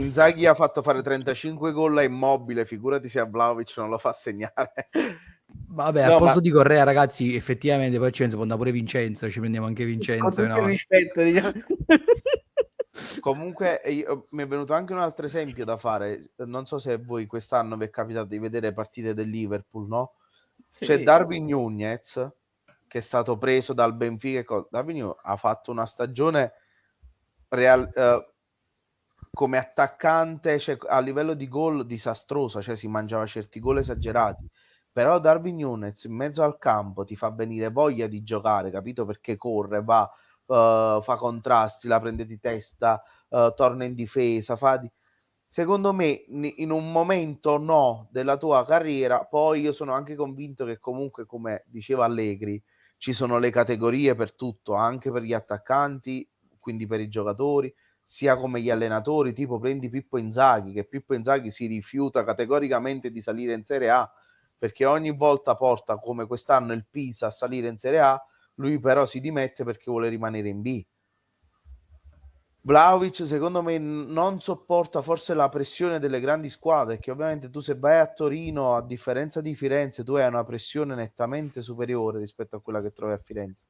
Inzaghi ha fatto fare 35 gol a Immobile, figurati se a Vlahovic non lo fa segnare. Vabbè, al No, ma posto di Correa, ragazzi, effettivamente poi ci penso, può andare pure Vincenzo, ci prendiamo anche Con Vincenzo, tutto il no? rispetto, diciamo. comunque mi è venuto anche un altro esempio da fare. Non so se voi quest'anno vi è capitato di vedere partite del Liverpool, no? C'è Sì. Darwin Nunez che è stato preso dal Benfica. Darwin Nunez ha fatto una stagione come attaccante, cioè, a livello di gol disastrosa, cioè si mangiava certi gol esagerati. Però Darwin Nunez in mezzo al campo ti fa venire voglia di giocare, capito? Perché corre, va, fa contrasti, la prende di testa, torna in difesa, secondo me in un momento no della tua carriera, poi io sono anche convinto che comunque, come diceva Allegri, ci sono le categorie per tutto, anche per gli attaccanti, quindi per i giocatori, sia come gli allenatori, tipo prendi Pippo Inzaghi, che Pippo Inzaghi si rifiuta categoricamente di salire in Serie A, perché ogni volta porta, come quest'anno, il Pisa a salire in Serie A, lui però si dimette perché vuole rimanere in B. Vlahovic secondo me non sopporta forse la pressione delle grandi squadre, che ovviamente tu se vai a Torino, a differenza di Firenze, tu hai una pressione nettamente superiore rispetto a quella che trovi a Firenze.